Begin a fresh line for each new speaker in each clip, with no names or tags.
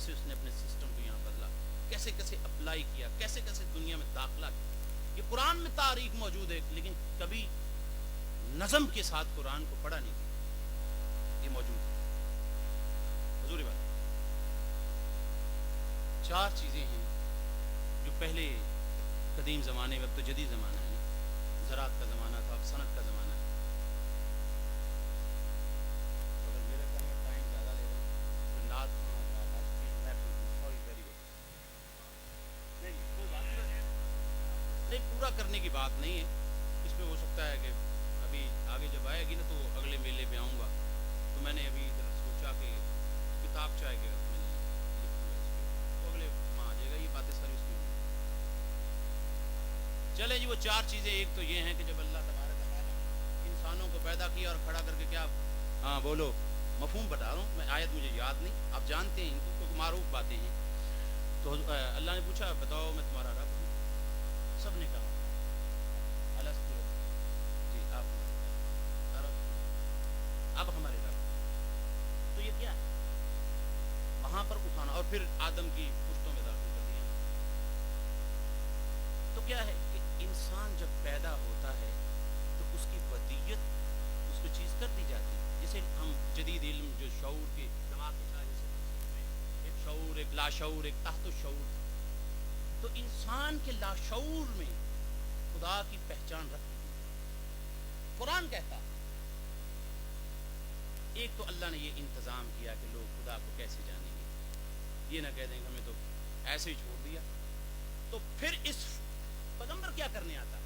کیسے اس نے اپنے سسٹم کو یہاں بدلا، کیسے کیسے اپلائی کیا، کیسے کیسے دنیا میں داخلہ کیا. یہ قرآن میں تاریخ موجود ہے، لیکن کبھی نظم کے ساتھ قرآن کو پڑھا نہیں گیا. یہ موجود ہے حضور بات. 4 چیزیں ہیں جو پہلے قدیم زمانے میں، اب تو جدید زمانہ ہے، زراعت کا زمانہ تھا، اب صنعت کا زمانہ ہے. اگر میرے خیال میں ٹائم زیادہ لے رہا ہوں تو نعت نہیں، پورا کرنے کی بات نہیں ہے. اس میں ہو سکتا ہے کہ ابھی آگے جب آئے گی نا تو اگلے میلے پہ آؤں گا، تو میں نے ابھی ادھر سوچا کہ کتاب چاہے کہ میں لکھوں گا اس پہ، تو اگلے ماہ آ جائے گا یہ باتیں ساری اس میں. چلے جی، وہ 4 چیزیں. ایک تو یہ ہیں کہ جب اللہ تبارک و تعالیٰ انسانوں کو پیدا کیا اور کھڑا کر کے کیا، ہاں بولو، مفہوم بتا رہا ہوں میں، آیت مجھے یاد نہیں، آپ جانتے ہیں ان کو کیونکہ معروف باتیں ہیں. تو اللہ نے پوچھا بتاؤ میں تمہارا رب ہوں. سب نے کہا الستو، جی آپ اب ہمارے رب. تو یہ کیا ہے؟ وہاں پر اٹھانا اور پھر آدم کی پشتوں میں داخل کر دیا. تو کیا ہے کہ انسان جب پیدا ہوتا ہے تو اس کی ودیت اس کو چیز کر دی جاتی ہے. جیسے ہم جدید علم جو شعور کے دماغ کے ساتھ ایک شعور، ایک لاشعور، ایک تحت الشعور. تو انسان کے لاشعور میں خدا کی پہچان رکھتی ہے. قرآن کہتا ہے ایک تو اللہ نے یہ انتظام کیا کہ لوگ خدا کو کیسے جانیں گے، یہ نہ کہہ دیں کہ ہمیں تو ایسے ہی چھوڑ دیا. تو پھر اس پیغمبر کیا کرنے آتا ہے؟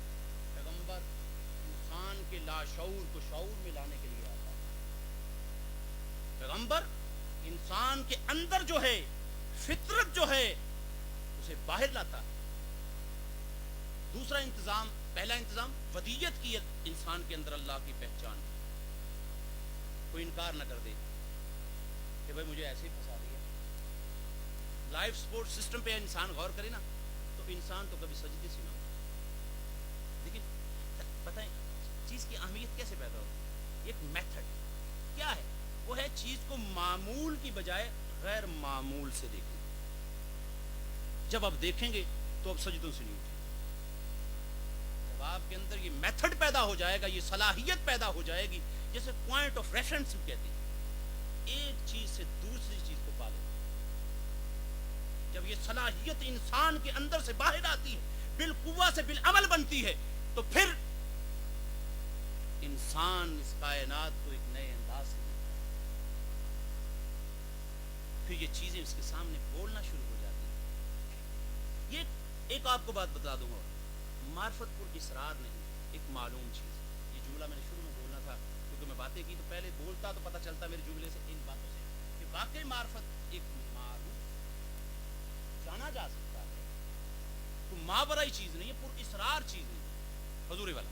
پیغمبر انسان کے لاشعور کو شعور میں لانے کے لیے آتا ہے. پیغمبر انسان کے اندر جو ہے فطرت جو ہے اسے باہر لاتا ہے. دوسرا انتظام، پہلا انتظام ودیت کی انسان کے اندر اللہ کی پہچان. کوئی انکار نہ کر دے کہ بھائی مجھے ایسے ہی پھنسا دیا. لائف سپورٹ سسٹم پہ انسان غور کرے نا تو انسان تو کبھی سجدے سے نہ ہو. لیکن بتائیں چیز کی اہمیت کیسے پیدا ہوتی؟ ایک میتھڈ کیا ہے؟ وہ ہے چیز کو معمول کی بجائے غیر معمول سے دیکھیں. جب آپ دیکھیں گے تو آپ سجدوں سے نہیں اٹھیں. جب آپ کے اندر یہ میتھڈ پیدا ہو جائے گا، یہ صلاحیت پیدا ہو جائے گی، جیسے پوائنٹ آف ریفرنس کہتے ہیں، ایک چیز سے دوسری چیز کو پالے. جب یہ صلاحیت انسان کے اندر سے باہر آتی ہے، بالقوہ سے بالعمل بنتی ہے، تو پھر انسان اس کائنات کو ایک نئے انداز سے دیکھتا ہے. پھر یہ چیزیں اس کے سامنے بولنا شروع ہو جاتی ہیں. یہ ایک آپ کو بات بتا دوں گا، معرفت پر اسرار نہیں، ایک معلوم چیز. یہ جملہ میں نے شروع میں بولنا تھا کیونکہ میں باتیں کی تو پہلے بولتا تو پتہ چلتا میرے جملے سے ان باتوں سے کہ واقعی معرفت ایک معروف جانا جا سکتا ہے، تو ماورائی چیز نہیں ہے، پر اسرار چیز نہیں ہے. حضور والا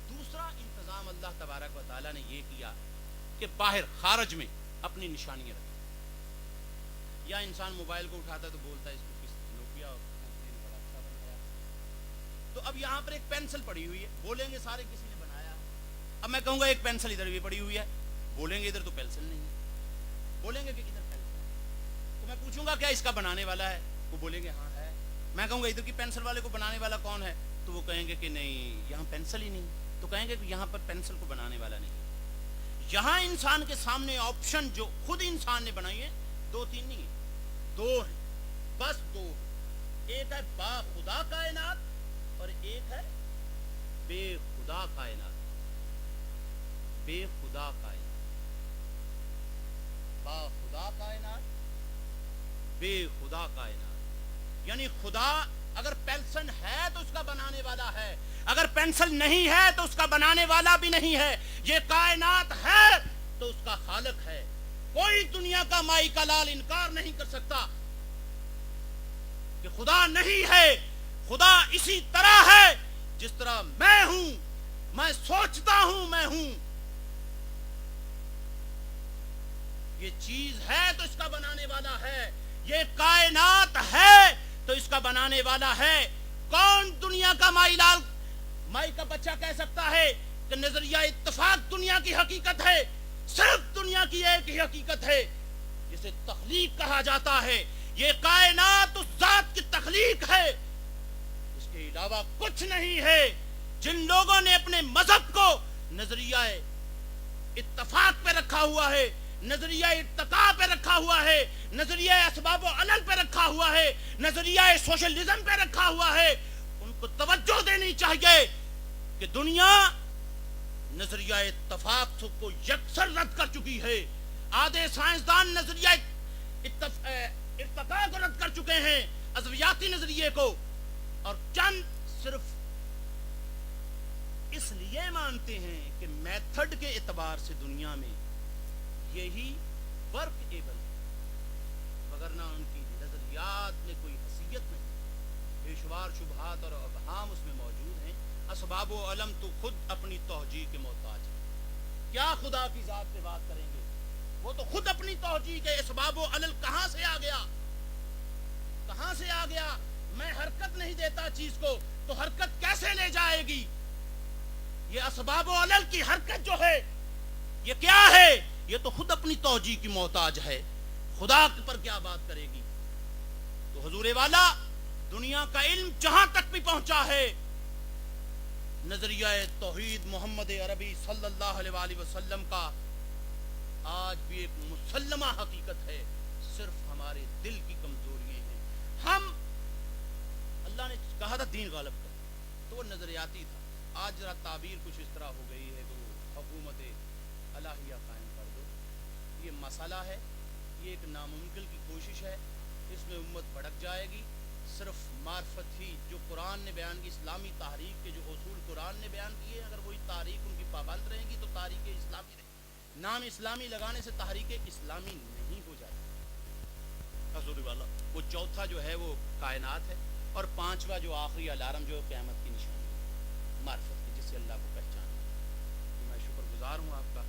دوسرا انتظام اللہ تبارک و تعالیٰ نے یہ کیا کہ باہر خارج میں اپنی نشانیاں رکھی. یا انسان موبائل کو اٹھاتا ہے تو بولتا ہے اس کو کس نوکیا اور کمپنی نے بڑا اچھا بنایا. تو اب یہاں پر ایک پینسل پڑی ہوئی ہے، بولیں گے سارے کسی نے بنایا. اب میں کہوں گا ایک پینسل ادھر بھی پڑی ہوئی ہے، بولیں گے ادھر تو پینسل نہیں ہے. بولیں گے کہ ادھر پینسل ہے، تو میں پوچھوں گا کیا اس کا بنانے والا ہے؟ وہ بولیں گے ہاں ہے. میں کہوں گا ادھر کی پینسل والے کو بنانے والا کون ہے؟ تو وہ کہیں گے کہ نہیں یہاں پینسل ہی نہیں. تو کہیں گے کہ یہاں پر پینسل کو بنانے والا نہیں. یہاں انسان کے سامنے آپشن جو خود انسان نے بنائی ہے 2-3 نہیں ہے، 2 ہیں، بس 2. ایک ہے با خدا کائنات اور ایک ہے بے خدا کائنات. بے خدا کائنات، با خدا کائنات، بے خدا کائنات. یعنی خدا اگر پینسل ہے تو اس کا بنانے والا ہے، اگر پینسل نہیں ہے تو اس کا بنانے والا بھی نہیں ہے. یہ کائنات ہے تو اس کا خالق ہے. کوئی دنیا کا مائی کا لال انکار نہیں کر سکتا کہ خدا نہیں ہے. خدا اسی طرح ہے جس طرح میں ہوں، میں سوچتا ہوں میں ہوں. یہ چیز ہے تو اس کا بنانے والا ہے، یہ کائنات ہے تو اس کا بنانے والا ہے. کون دنیا کا مائی کا بچہ کہہ سکتا ہے کہ نظریہ اتفاق دنیا کی حقیقت ہے؟ صرف دنیا کی ایک ہی حقیقت ہے جسے تخلیق کہا جاتا ہے. یہ کائنات اس ذات کی تخلیق ہے، اس کے علاوہ کچھ نہیں ہے۔ جن لوگوں نے اپنے مذہب کو نظریہ اتفاق پہ رکھا ہوا ہے، نظریہ ارتقاء پہ رکھا ہوا ہے، نظریہ اسباب و علل پہ رکھا ہوا ہے، نظریہ سوشلزم پہ رکھا ہوا ہے، ان کو توجہ دینی چاہیے کہ دنیا نظریہ اتفاق کو یکسر رد کر چکی ہے۔ آدھے سائنسدان نظریہ ارتقاء کو رد کر چکے ہیں، عضویاتی نظریے کو، اور چند صرف اس لیے مانتے ہیں کہ میتھڈ کے اعتبار سے دنیا میں یہی ورک ایبل ہے، وگرنہ ان کی نظریات میں کوئی حیثیت نہیں۔ بے شمار شبہات اور ابہام اس میں موجود ہیں۔ اسباب و علم تو خود اپنی توجیہ کے محتاج ہے، کیا خدا کی ذات پہ بات کریں گے؟ وہ تو خود اپنی توجیہ کے اسباب و علل کہاں سے آ گیا، کہاں سے آ گیا؟ میں حرکت نہیں دیتا چیز کو تو حرکت کیسے لے جائے گی؟ یہ اسباب و علل کی حرکت جو ہے یہ کیا ہے؟ یہ تو خود اپنی توجیہ کی محتاج ہے، خدا پر کیا بات کرے گی؟ تو حضور والا دنیا کا علم جہاں تک بھی پہنچا ہے، نظریہ توحید محمد عربی صلی اللہ علیہ وآلہ وسلم کا آج بھی ایک مسلمہ حقیقت ہے، صرف ہمارے دل کی کمزوریاں ہیں۔ ہم اللہ نے کہا تھا دین غالب کر، تو وہ نظریاتی تھا۔ آج ذرا تعبیر کچھ اس طرح ہو گئی ہے کہ وہ حکومت الہیہ قائم کر دو۔ یہ مسئلہ ہے، یہ ایک ناممکن کی کوشش ہے، اس میں امت بھڑک جائے گی۔ صرف معرفت ہی جو قرآن نے بیان کی، اسلامی تحریک کے جو اصول قرآن نے بیان کیے، اگر وہی تحریک ان کی پابند رہیں گی تو تحریک اسلامی رہے گی۔ نام اسلامی لگانے سے تحریک اسلامی نہیں ہو جاتی۔ حضور والا وہ چوتھا جو ہے وہ کائنات ہے، اور پانچواں جو آخری الارم جو قیامت کی نشانی ہے، معرفت کی، جس سے اللہ کو پہچانا۔ میں شکر گزار ہوں آپ کا